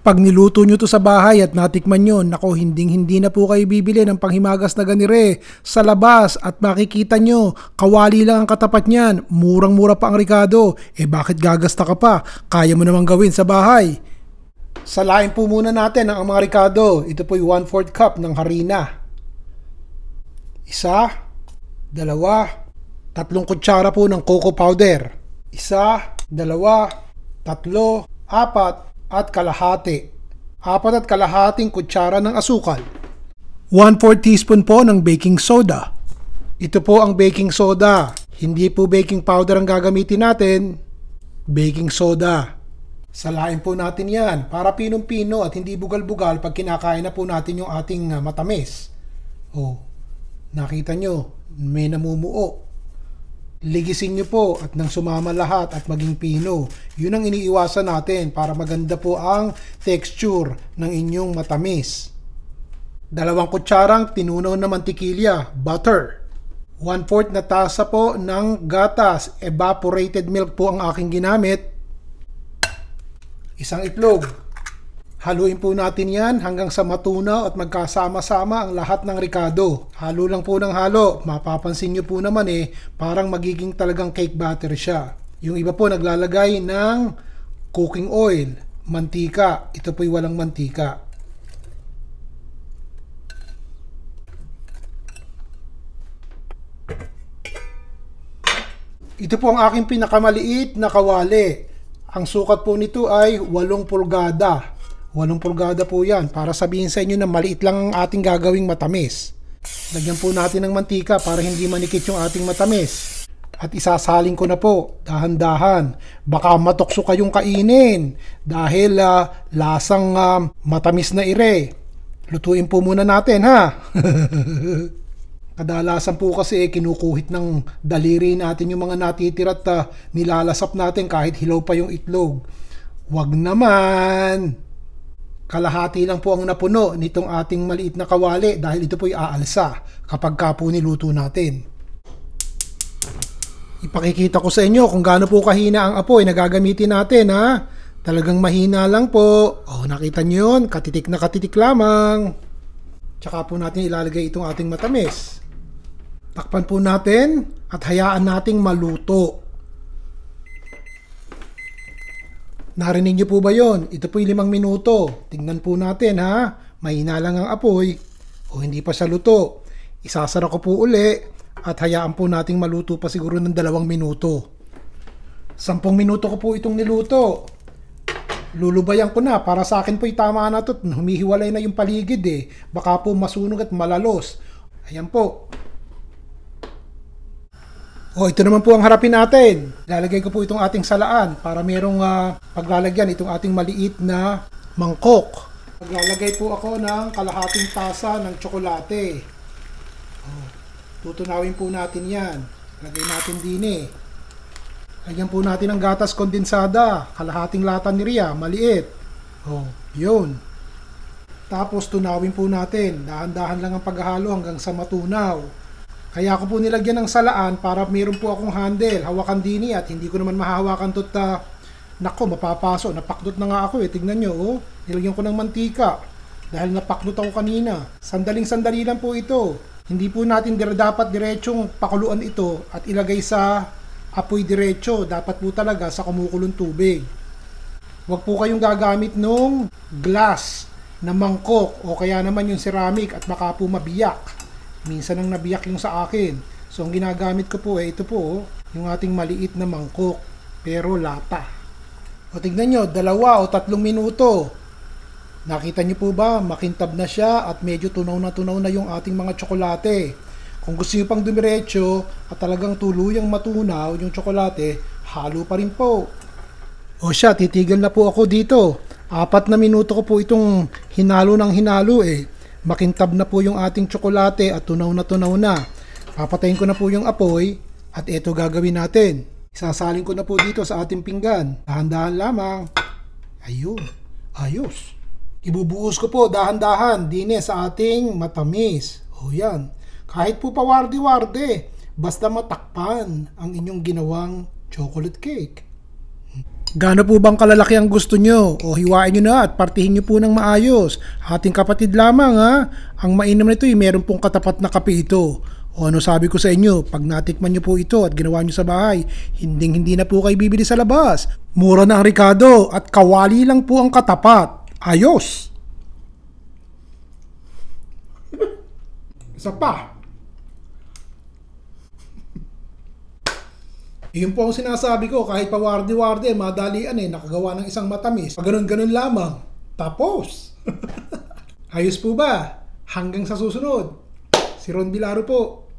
Pag niluto nyo to sa bahay at natikman nyo, nako hindi na po kayo bibili ng panghimagas na ganire sa labas at makikita nyo, kawali lang ang katapat niyan, murang-mura pa ang Ricardo. Bakit gagasta ka pa? Kaya mo namang gawin sa bahay. Salain po muna natin ang mga Ricardo. Ito po yung 1/4 cup ng harina. 1, 2, 3 kutsara po ng cocoa powder. 1, 2, 3, 4 at kalahati. 4 at kalahating kutsara ng asukal. 1/4 teaspoon po ng baking soda. Ito po ang baking soda. Hindi po baking powder ang gagamitin natin. Baking soda. Salain po natin yan para pinong-pino at hindi bugal-bugal pag kinakain na po natin yung ating matamis. Nakita nyo, may namumuo. Ligisin nyo po at nang sumama lahat at maging pino. Yun ang iniiwasan natin para maganda po ang texture ng inyong matamis. 2 kutsarang tinunaw na mantikilya, butter. 1/4 na tasa po ng gatas, evaporated milk po ang aking ginamit. 1 itlog. Haluin po natin yan hanggang sa matunaw at magkasama-sama ang lahat ng Ricardo. Halo lang po ng halo. Mapapansin nyo po naman parang magiging talagang cake batter siya. Yung iba po naglalagay ng cooking oil, mantika. Ito po'y walang mantika. Ito po ang aking pinakamaliit na kawali. Ang sukat po nito ay 8 pulgada. 8 pulgada po yan para sabihin sa inyo na maliit lang ang ating gagawing matamis. Lagyan po natin ng mantika para hindi manikit yung ating matamis. At isasaling ko na po, dahan-dahan. Baka matukso kayong kainin dahil lasang matamis na ire. Lutuin po muna natin ha. Kadalasan po kasi kinukuhit ng daliri natin yung mga natitira at nilalasap natin kahit hilaw pa yung itlog. Wag naman. Kalahati lang po ang napuno nitong ating maliit na kawali dahil ito po'y aalsa kapag po niluto natin. Ipakikita ko sa inyo kung gaano po kahina ang apoy na gagamitin natin ha. Talagang mahina lang po. Nakita nyo yun? Katitik na katitik lamang. Tsaka po natin ilalagay itong ating matamis. Takpan po natin at hayaan nating maluto. Narinig niyo po ba yon? Ito po'y 5 minuto. Tingnan po natin ha. Mahina lang ang apoy o hindi pa siya luto. Isasara ko po uli at hayaan po nating maluto pa siguro ng 2 minuto. 10 minuto ko po itong niluto. Lulubayan ko na. Para sa akin po'y tama na to. Humihiwalay na yung paligid Baka po masunog at malalos. Ayan po. Ito naman po ang harapin natin. Lalagay ko po itong ating salaan para merong paglalagyan itong ating maliit na mangkok. Maglalagay po ako ng kalahating tasa ng tsokolate. Tutunawin po natin yan. Lagay natin din Lagyan po natin ng gatas kondensada. Kalahating lata ni Ria, maliit. Yun. Tapos tunawin po natin. Dahan-dahan lang ang paghahalo hanggang sa matunaw. Kaya ako po nilagyan ng salaan para meron po akong handle, hawakan din at hindi ko naman mahawakan to nako, mapapaso. Napakdot na nga ako Tignan nyo, nilagyan ko ng mantika dahil napakdot ako kanina. Sandaling-sandali lang po ito. Hindi po natin dapat diretsong pakuluan ito at ilagay sa apoy diretso. Dapat po talaga sa kumukulong tubig. Huwag po kayong gagamit nung glass na mangkok o kaya naman yung ceramic at baka po mabiyak. Minsan ang nabiyak yung sa akin. So ang ginagamit ko po ito po yung ating maliit na mangkok pero lata. Tignan nyo, 2 o 3 minuto. Nakita nyo po ba? Makintab na siya at medyo tunaw na yung ating mga tsokolate. Kung gusto nyo pang dumiretso at talagang tuluyang matunaw yung tsokolate, halo pa rin po. Siya, titigil na po ako dito. 4 na minuto ko po itong hinalo ng hinalo Makintab na po yung ating tsokolate at tunaw na. Papatayin ko na po yung apoy at ito gagawin natin. Isasalin ko na po dito sa ating pinggan. Dahan-dahan lamang. Ayun. Ayos. Ibubuhos ko po dahan-dahan din sa ating matamis. Yan. Kahit po pawarde-warde. Basta matakpan ang inyong ginawang chocolate cake. Gaano po bang kalalaki ang gusto nyo? O hiwain nyo na at partihin nyo po ng maayos. Ating kapatid lamang ha. Ang mainam nito meron pong katapat na kape ito. O ano sabi ko sa inyo, pag natikman nyo po ito at ginawa nyo sa bahay, hindi na po kayo bibili sa labas. Mura na ang Ricardo at kawali lang po ang katapat. Ayos! Isa pa. Yun po ang sinasabi ko, kahit pa wardi-wardi, madalian nakagawa ng isang matamis. Pag ganun-ganun lamang. Tapos! Ayos po ba? Hanggang sa susunod. Si Ron Bilaro po.